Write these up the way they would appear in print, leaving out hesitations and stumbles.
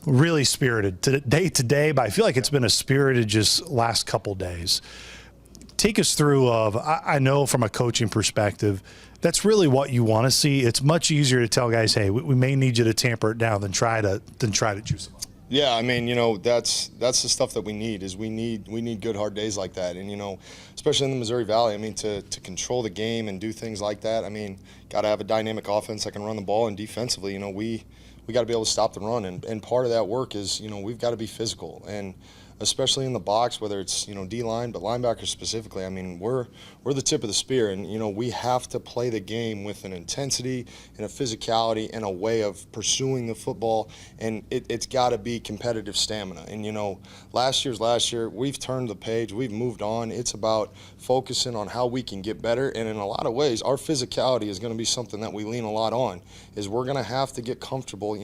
really spirited day to day, but I feel like it's been a spirited just last couple days. Take us through I know from a coaching perspective, that's really what you want to see. It's much easier to tell guys, hey, we may need you to tamper it down than try to juice them up. Yeah, I mean, that's the stuff that we need. Is we need good hard days like that, and especially in the Missouri Valley. I mean, to control the game and do things like that. I mean, got to have a dynamic offense that can run the ball, and defensively, we got to be able to stop the run, and part of that work is we've got to be physical, and especially in the box, whether it's D-line, but linebackers specifically. I mean, we're the tip of the spear, and we have to play the game with an intensity and a physicality and a way of pursuing the football, and it's got to be competitive stamina. And last year, we've turned the page, we've moved on. It's about focusing on how we can get better, and in a lot of ways, our physicality is going to be something that we lean a lot on. Is we're going to have to get comfortable,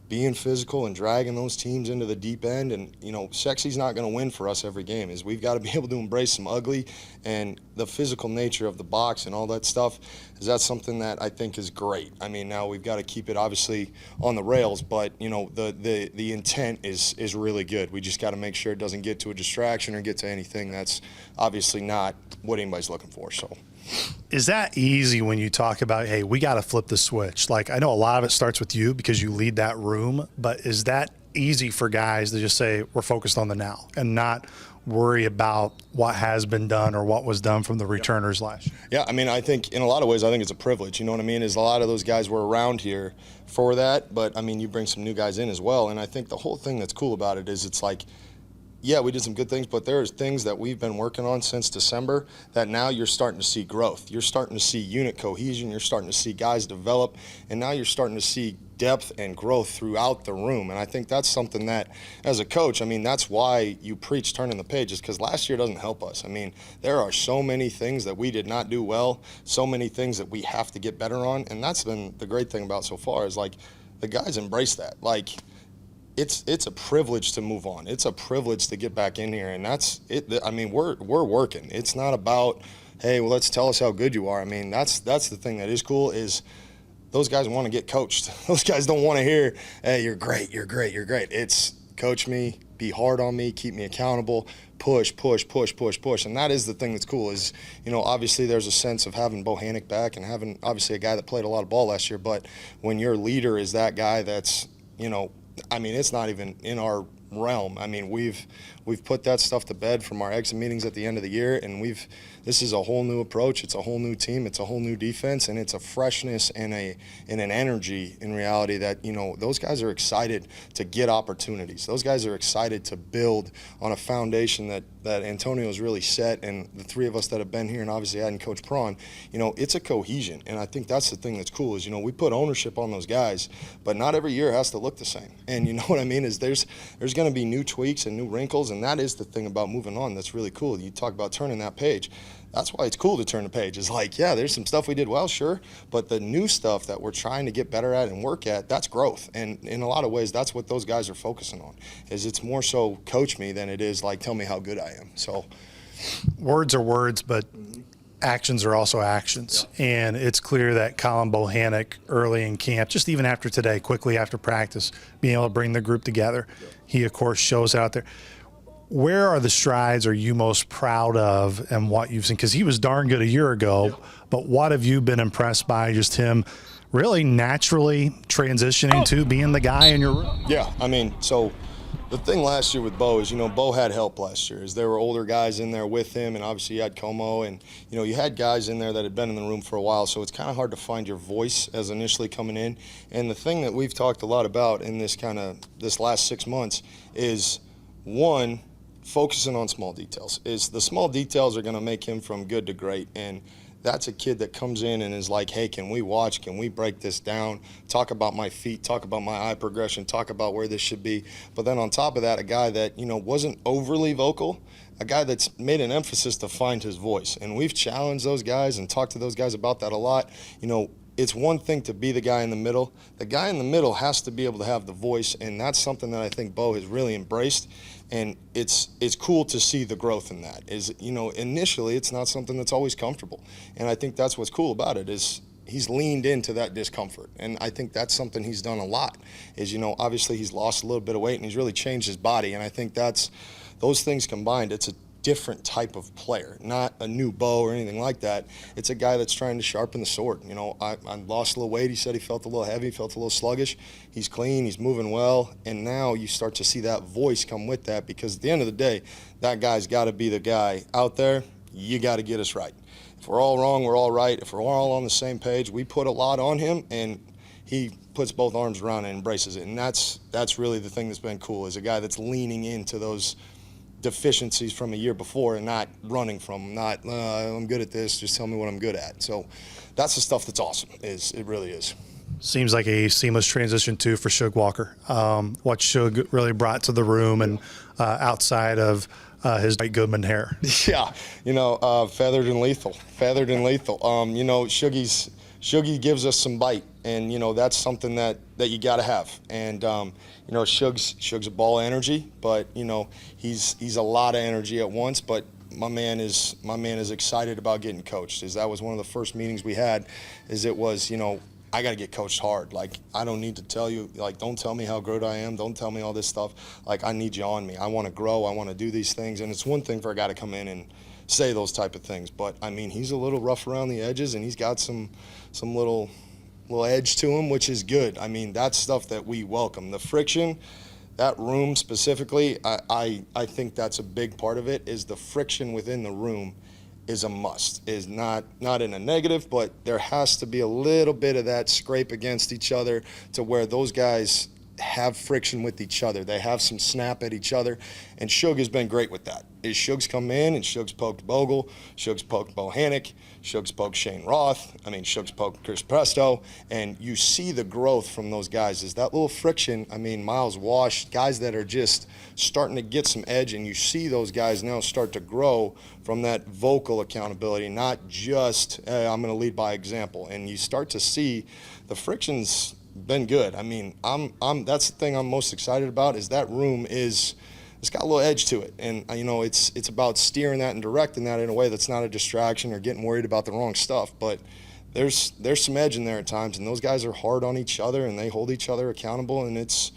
being physical and dragging those teams into the deep end. And sexy's not going to win for us every game. Is we've got to be able to embrace some ugly, and the physical nature of the box and all that stuff. Is that something that I think is great? I mean, now we've got to keep it obviously on the rails, but the intent is really good. We just got to make sure it doesn't get to a distraction or get to anything that's obviously not what anybody's looking for. So. Is that easy when you talk about, hey, we got to flip the switch? Like, I know a lot of it starts with you because you lead that room, but is that easy for guys to just say, we're focused on the now and not worry about what has been done or what was done from the returners last year? Yeah, I mean, I think in a lot of ways, I think it's a privilege. You know what I mean? Is a lot of those guys were around here for that, but I mean, you bring some new guys in as well. And I think the whole thing that's cool about it is it's like, yeah, we did some good things, but there's things that we've been working on since December that now you're starting to see growth. You're starting to see unit cohesion. You're starting to see guys develop, and now you're starting to see depth and growth throughout the room. And I think that's something that, as a coach, I mean, that's why you preach turning the pages, because last year doesn't help us. I mean, there are so many things that we did not do well, so many things that we have to get better on, and that's been the great thing about so far is, like, the guys embrace that. Like, it's a privilege to move on. It's a privilege to get back in here, and that's it. I mean, we're working. It's not about, hey, well, let's tell us how good you are. I mean, that's the thing that is cool is those guys want to get coached. Those guys don't want to hear, hey, you're great, you're great, you're great. It's coach me, be hard on me, keep me accountable, push, and that is the thing that's cool is, obviously there's a sense of having Bohannick back and having obviously a guy that played a lot of ball last year, but when your leader is that guy that's, I mean, it's not even in our realm. I mean, we've put that stuff to bed from our exit meetings at the end of the year, and this is a whole new approach. It's a whole new team. It's a whole new defense, and it's a freshness and an energy in reality that those guys are excited to get opportunities. Those guys are excited to build on a foundation that Antonio has really set, and the three of us that have been here, and obviously adding Coach Prawn, it's a cohesion, and I think that's the thing that's cool is we put ownership on those guys, but not every year has to look the same. And you know what I mean is there's going to be new tweaks and new wrinkles, and that is the thing about moving on that's really cool. You talk about turning that page. That's why it's cool to turn the page. It's like, yeah, there's some stuff we did well, sure, but the new stuff that we're trying to get better at and work at, that's growth. And in a lot of ways, that's what those guys are focusing on. Is it's more so coach me than it is like tell me how good I am. So, words are words, but actions are also actions. Yeah. And it's clear that Colin Bohannick early in camp, just even after today, quickly after practice, being able to bring the group together, he of course shows out there. Where are the strides are you most proud of and what you've seen? Because he was darn good a year ago, but what have you been impressed by just him really naturally transitioning to being the guy in your room? Yeah, I mean, so the thing last year with Bo is, Bo had help last year. Is there were older guys in there with him, and obviously you had Como, and, you had guys in there that had been in the room for a while, so it's kind of hard to find your voice as initially coming in. And the thing that we've talked a lot about in this last 6 months is, one, focusing on small details. Is the small details are going to make him from good to great, and that's a kid that comes in and is like, hey, can we watch, can we break this down, talk about my feet, talk about my eye progression, talk about where this should be. But then on top of that, a guy that wasn't overly vocal, a guy that's made an emphasis to find his voice. And we've challenged those guys and talked to those guys about that a lot. It's one thing to be the guy in the middle. The guy in the middle has to be able to have the voice, and that's something that I think Bo has really embraced. And it's cool to see the growth in that. Initially it's not something that's always comfortable. And I think that's what's cool about it is he's leaned into that discomfort. And I think that's something he's done a lot is, obviously he's lost a little bit of weight and he's really changed his body. And I think those things combined, it's a different type of player, not a new Bo or anything like that. It's a guy that's trying to sharpen the sword. I lost a little weight. He said he felt a little heavy, felt a little sluggish. He's clean, he's moving well, and now you start to see that voice come with that, because at the end of the day, that guy's got to be the guy out there. You got to get us right. If we're all wrong, we're all right. If we're all on the same page, we put a lot on him, and he puts both arms around it and embraces it. And that's really the thing that's been cool, is a guy that's leaning into those deficiencies from a year before and not running from them, I'm good at this, just tell me what I'm good at. So that's the stuff that's awesome. It really is. Seems like a seamless transition too for Shug Walker. What Shug really brought to the room, and outside of his Dwight Goodman hair. Yeah, feathered and lethal. Shuggy gives us some bite, and that's something that you got to have. And Shug's a ball of energy, but he's a lot of energy at once. But my man is excited about getting coached. That was one of the first meetings we had. It was I got to get coached hard. Like, I don't need to tell you, don't tell me how good I am. Don't tell me all this stuff. I need you on me. I want to grow. I want to do these things. And it's one thing for a guy to come in and say those type of things. But, he's a little rough around the edges, and he's got some little edge to him, which is good. That's stuff that we welcome. The friction, that room specifically, I think that's a big part of it, is the friction within the room is a must. Is not in a negative, but there has to be a little bit of that scrape against each other to where those guys have friction with each other. They have some snap at each other, and Shug has been great with that. Shug's come in, and Shug's poked Bogle, Shug's poked Bohannock, Shug's poked Shane Roth, Shug's poked Chris Presto, and you see the growth from those guys. Is that little friction, Miles Wash, guys that are just starting to get some edge, and you see those guys now start to grow from that vocal accountability, not just, hey, I'm going to lead by example. And you start to see the friction's been good. That's the thing I'm most excited about, is that room it's got a little edge to it. And, it's about steering that and directing that in a way that's not a distraction or getting worried about the wrong stuff. But there's some edge in there at times, and those guys are hard on each other, and they hold each other accountable, and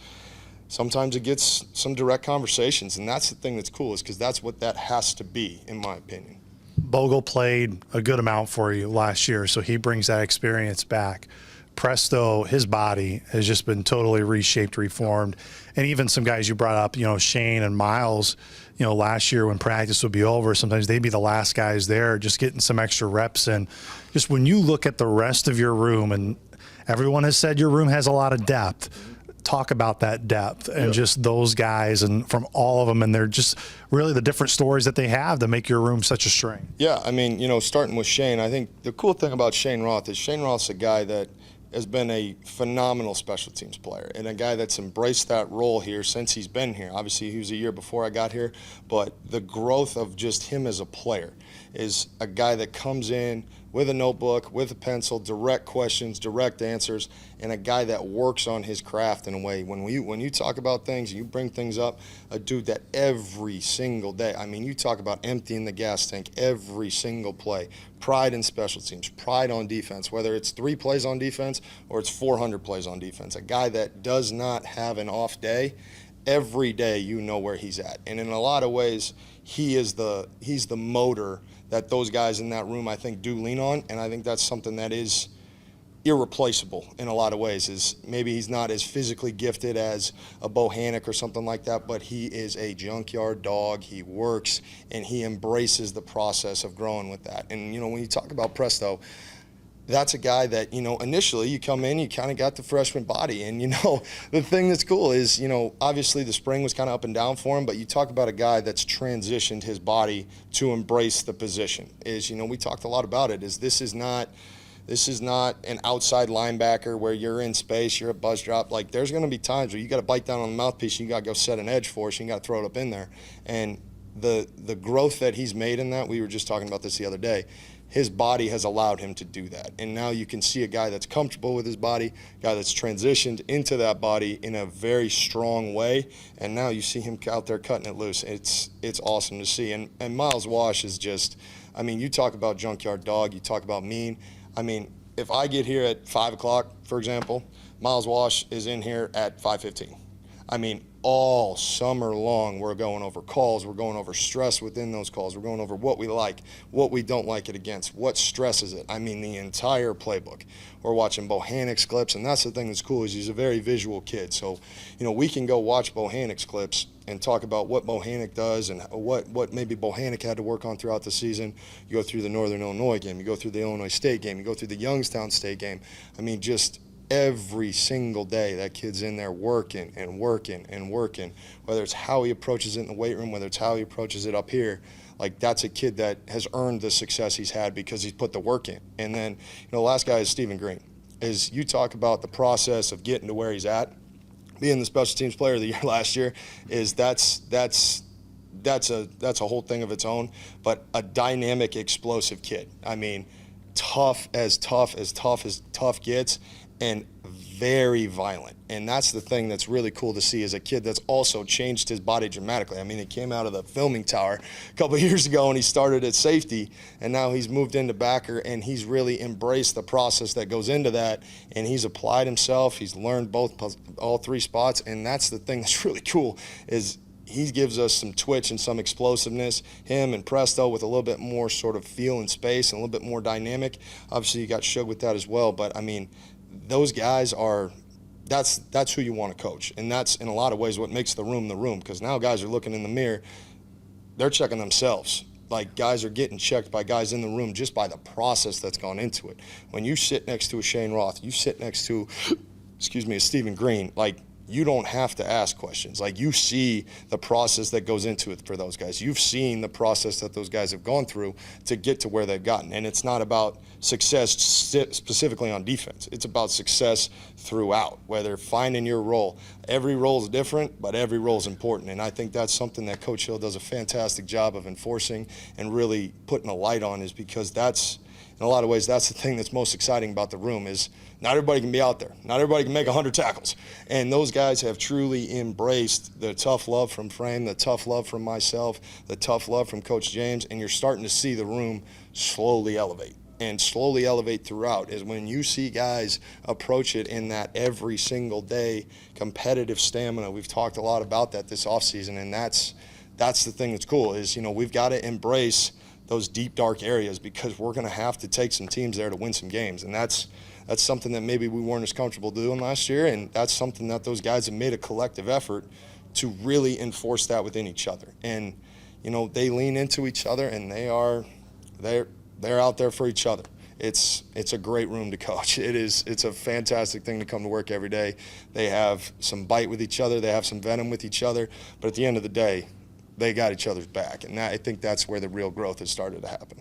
sometimes it gets some direct conversations. And that's the thing that's cool, is because that's what that has to be, in my opinion. Bogle played a good amount for you last year, so he brings that experience back. Presto, his body has just been totally reshaped, reformed. And even some guys you brought up, Shane and Miles, last year when practice would be over, sometimes they'd be the last guys there, just getting some extra reps in. Just when you look at the rest of your room, and everyone has said your room has a lot of depth, talk about that depth and just those guys, and from all of them, and they're just really the different stories that they have that make your room such a strength. Yeah, starting with Shane, I think the cool thing about Shane Roth is Shane Roth's a guy that has been a phenomenal special teams player, and a guy that's embraced that role here since he's been here. Obviously, he was a year before I got here, but the growth of just him as a player is a guy that comes in with a notebook, with a pencil, direct questions, direct answers, and a guy that works on his craft in a way. When you talk about things, you bring things up, a dude that every single day, you talk about emptying the gas tank every single play, pride in special teams, pride on defense, whether it's 3 plays on defense or it's 400 plays on defense, a guy that does not have an off day. Every day you know where he's at. And in a lot of ways, he's the motor that those guys in that room, I think, do lean on. And I think that's something that is irreplaceable in a lot of ways. Is maybe he's not as physically gifted as a Bohannock or something like that, but he is a junkyard dog. He works, and he embraces the process of growing with that. And, when you talk about Presto, that's a guy that, initially you come in, you kind of got the freshman body. And, the thing that's cool is, obviously the spring was kind of up and down for him, but you talk about a guy that's transitioned his body to embrace the position. We talked a lot about it, this is not an outside linebacker where you're in space, you're a buzz drop. There's going to be times where you got to bite down on the mouthpiece and you got to go set an edge for us and you got to throw it up in there. And the growth that he's made in that, we were just talking about this the other day, his body has allowed him to do that. And now you can see a guy that's comfortable with his body, a guy that's transitioned into that body in a very strong way. And now you see him out there cutting it loose. It's awesome to see. And Miles Wash is just, you talk about junkyard dog, you talk about mean. if I get here at 5 o'clock, for example, Miles Wash is in here at 5:15. I mean, all summer long, we're going over calls. We're going over stress within those calls. We're going over what we like, what we don't like it against, what stresses it. I mean, the entire playbook. We're watching Bohannik's clips, and that's the thing that's cool is he's a very visual kid. So, we can go watch Bohannik's clips and talk about what Bohannik does and what maybe Bohannik had to work on throughout the season. You go through the Northern Illinois game. You go through the Illinois State game. You go through the Youngstown State game. I mean, just every single day that kid's in there working and working and working, whether it's how he approaches it in the weight room, whether it's how he approaches it up here. Like, that's a kid that has earned the success he's had because he's put the work in. And then, the last guy is Stephen Green. Is you talk about the process of getting to where he's at, being the special teams player of the year last year, is that's a whole thing of its own, but a dynamic, explosive kid. I mean, tough as tough gets, and very violent. And that's the thing that's really cool to see, is a kid that's also changed his body dramatically. I mean, he came out of the filming tower a couple of years ago and he started at safety, and now he's moved into backer, and he's really embraced the process that goes into that, and he's applied himself. He's learned all three spots, and that's the thing that's really cool, is he gives us some twitch and some explosiveness. Him and Presto with a little bit more sort of feel and space and a little bit more dynamic. Obviously, you got Shug with that as well, but I mean, those guys are, that's who you want to coach. And that's, in a lot of ways, what makes the room, because now guys are looking in the mirror, they're checking themselves. Like, guys are getting checked by guys in the room just by the process that's gone into it. When you sit next to a Shane Roth, you sit next to, a Stephen Green, like, you don't have to ask questions. Like, you see the process that goes into it for those guys. You've seen the process that those guys have gone through to get to where they've gotten. And it's not about success specifically on defense. It's about success throughout, whether finding your role. Every role is different, but every role is important. And I think that's something that Coach Hill does a fantastic job of enforcing and really putting a light on, is because that's, in a lot of ways, that's the thing that's most exciting about the room, is not everybody can be out there. Not everybody can make 100 tackles. And those guys have truly embraced the tough love from Frame, the tough love from myself, the tough love from Coach James, and you're starting to see the room slowly elevate. And slowly elevate throughout is when you see guys approach it in that every single day competitive stamina. We've talked a lot about that this offseason, and that's the thing that's cool, is, we've got to embrace those deep, dark areas, because we're going to have to take some teams there to win some games. And that's something that maybe we weren't as comfortable doing last year, and that's something that those guys have made a collective effort to really enforce that within each other. And, they lean into each other, and they're out there for each other. It's a great room to coach. It's a fantastic thing to come to work every day. They have some bite with each other. They have some venom with each other. But at the end of the day, they got each other's back. And I think that's where the real growth has started to happen.